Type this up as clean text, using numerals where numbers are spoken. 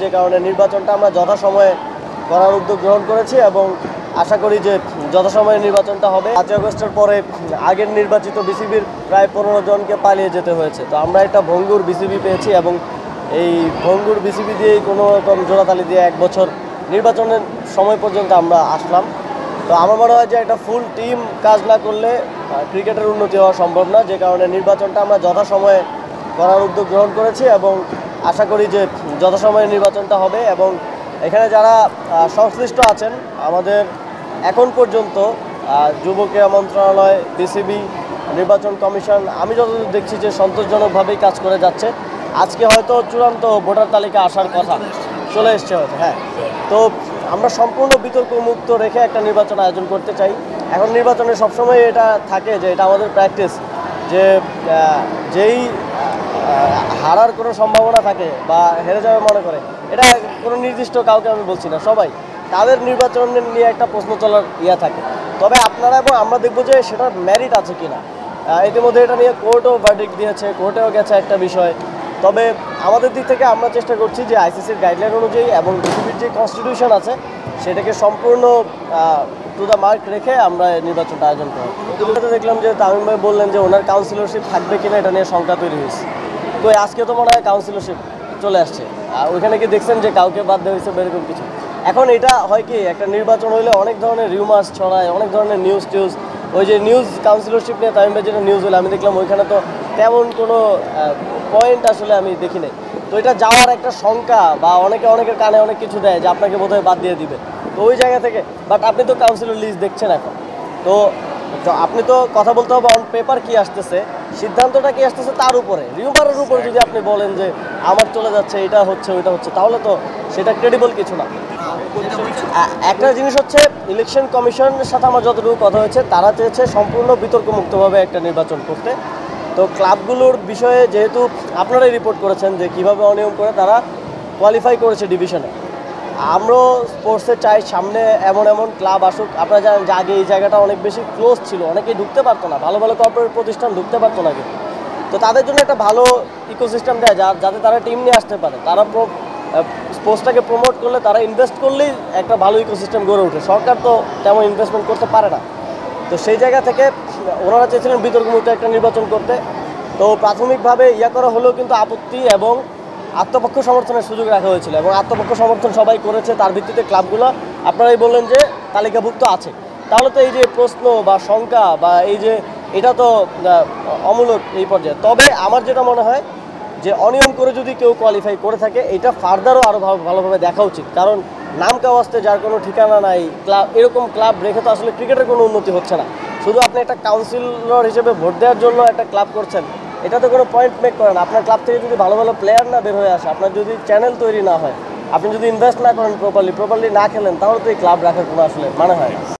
যে কারণে নির্বাচনটা আমরা যথাসময়ে করার উদ্যোগ গ্রহণ করেছি এবং আশা করি যে যথাসময়ে নির্বাচনটা হবে। 5 আগস্টের পরে আগের নির্বাচিত বিসিবির প্রায় 15 জনকে পালিয়ে যেতে হয়েছে। তো আমরা একটা ভঙ্গুর বিসিবি পেয়েছি এবং এই ভঙ্গুর বিসিবি দিয়েই কোনো রকম জোড়াতালি দিয়ে 1 বছর নির্বাচনের সময় পর্যন্ত আমরা আসলাম। তো আমার মনে হয় যে একটা ফুল টিম কাজ না করলে ক্রিকেটের উন্নতি হওয়া সম্ভব না, যে কারণে নির্বাচনটা আমরা যথাসময়ে করার উদ্যোগ গ্রহণ করেছি এবং আশা করি যে যথাসময়ে নির্বাচনটা হবে। এবং এখানে যারা সংশ্লিষ্ট আছেন আমাদের এখন পর্যন্ত যুব ক্রীড়া মন্ত্রণালয়, বিসিবি, নির্বাচন কমিশন, আমি যতদূর দেখছি যে সন্তোষজনকভাবেই কাজ করে যাচ্ছে। আজকে হয়তো চূড়ান্ত ভোটার তালিকা আসার কথা চলে এসছে হয়তো, হ্যাঁ। তো আমরা সম্পূর্ণ বিতর্ক মুক্ত রেখে একটা নির্বাচন আয়োজন করতে চাই। এখন নির্বাচনে সবসময় এটা থাকে যে এটা আমাদের প্র্যাকটিস, যে যেই হারার কোনো সম্ভাবনা থাকে বা হেরে যাবে মনে করে, এটা কোনো নির্দিষ্ট কাউকে আমি বলছি না, সবাই তাদের নির্বাচন নিয়ে একটা প্রশ্ন চলার থাকে। তবে আপনারা এবং আমরা দেখবো যে সেটার মেরিট আছে কিনা। ইতিমধ্যে এটা নিয়ে কোর্টও ভার্ডিক্ট দিয়েছে, কোর্টেও গেছে একটা বিষয়। তবে আমাদের দিক থেকে আমরা চেষ্টা করছি যে আইসিসির গাইডলাইন অনুযায়ী এবং বিসিবির যে কনস্টিটিউশন আছে সেটাকে সম্পূর্ণ টু দ্য মার্ক রেখে আমরা নির্বাচনটা আয়োজন করি। দেখলাম যে তামিম ভাই বললেন যে ওনার কাউন্সিলরশিপ থাকবে কিনা এটা নিয়ে শঙ্কা তৈরি হয়েছে। তো আজকে তো মনে হয় কাউন্সিলরশিপ চলে আসছে, ওইখানে কি দেখছেন যে কাউকে বাদ দেওয়া হয়েছে এরকম কিছু? এখন এটা হয় কি, একটা নির্বাচন হইলে অনেক ধরনের রিউমার্স ছড়ায়, অনেক ধরনের নিউজ টিউজ। ওই যে নিউজ কাউন্সিলরশিপ নিয়ে তামিম ভাই যেটা নিউজ হলো আমি দেখলাম, ওইখানে তো তেমন কোনো পয়েন্ট আসলে আমি দেখি নাই। তো এটা যাওয়ার একটা শঙ্কা বা অনেকের কানে অনেক কিছু দেয় যে আপনাকে বোধহয় বাদ দিয়ে দিবে। তো ওই জায়গা থেকে বাট আপনি তো কাউন্সিলর লিস্ট দেখছেন এখন, তো আপনি তো কথা বলতে হবে অন পেপার কি আসতেছে, সিদ্ধান্তটা কি আসতেছে তার উপরে, রিউমারের উপরে যদি আপনি বলেন যে আমার চলে যাচ্ছে, এটা হচ্ছে ওইটা হচ্ছে, তাহলে তো সেটা ক্রেডিবল কিছু না। একটা জিনিস হচ্ছে, ইলেকশন কমিশনের সাথে আমার যতটুকু কথা হয়েছে, তারা চেয়েছে সম্পূর্ণ বিতর্কমুক্তভাবে একটা নির্বাচন করতে। তো ক্লাবগুলোর বিষয়ে যেহেতু আপনারাই রিপোর্ট করেছেন যে কীভাবে অনিয়ম করে তারা কোয়ালিফাই করেছে ডিভিশনে, আমরাও স্পোর্টসে চাই সামনে এমন এমন ক্লাব আসুক। আপনারা জানেন যে আগে এই জায়গাটা অনেক বেশি ক্লোজ ছিল, অনেকেই ঢুকতে পারতো না, ভালো ভালো কর্পোরেট প্রতিষ্ঠান ঢুকতে পারতো না কিন্তু। তো তাদের জন্য একটা ভালো ইকোসিস্টেম দেয় যাতে তারা টিম নিয়ে আসতে পারে। তারা স্পোর্টসটাকে প্রমোট করলে, তারা ইনভেস্ট করলেই একটা ভালো ইকোসিস্টেম গড়ে ওঠে। সরকার তো তেমন ইনভেস্টমেন্ট করতে পারে না। তো সেই জায়গা থেকে ওনারা চেয়েছিলেন বিতর্কমুক্ত একটা নির্বাচন করতে। তো প্রাথমিকভাবে করা হলেও কিন্তু আপত্তি এবং আত্মপক্ষ সমর্থনের সুযোগ রাখা হয়েছিল এবং আত্মপক্ষ সমর্থন সবাই করেছে। তার ভিত্তিতে ক্লাবগুলো আপনারাই বললেন যে তালিকাভুক্ত আছে। তাহলে তো এই যে প্রশ্ন বা শঙ্কা বা এই যে এটা তো অমূলক এই পর্যায়ে। তবে আমার যেটা মনে হয় যে অনিয়ম করে যদি কেউ কোয়ালিফাই করে থাকে, এটা ফার্দারও আরও ভালোভাবে দেখা উচিত। কারণ নাম কাওয়াস্তে যার কোনো ঠিকানা নাই, ক্লাব এরকম ক্লাব রেখে তো আসলে ক্রিকেটের কোনো উন্নতি হচ্ছে না। শুধু আপনি একটা কাউন্সিলর হিসেবে ভোট দেওয়ার জন্য একটা ক্লাব করছেন, এটা তো কোনো পয়েন্ট মেক করে না। আপনার ক্লাব থেকে যদি ভালো ভালো প্লেয়ার না বের হয়ে আসে, আপনার যদি চ্যানেল তৈরি না হয়, আপনি যদি ইনভেস্ট না করেন প্রপারলি না খেলেন, তাহলে তো এই ক্লাব রাখার কোনো আসলে মানে হয় না।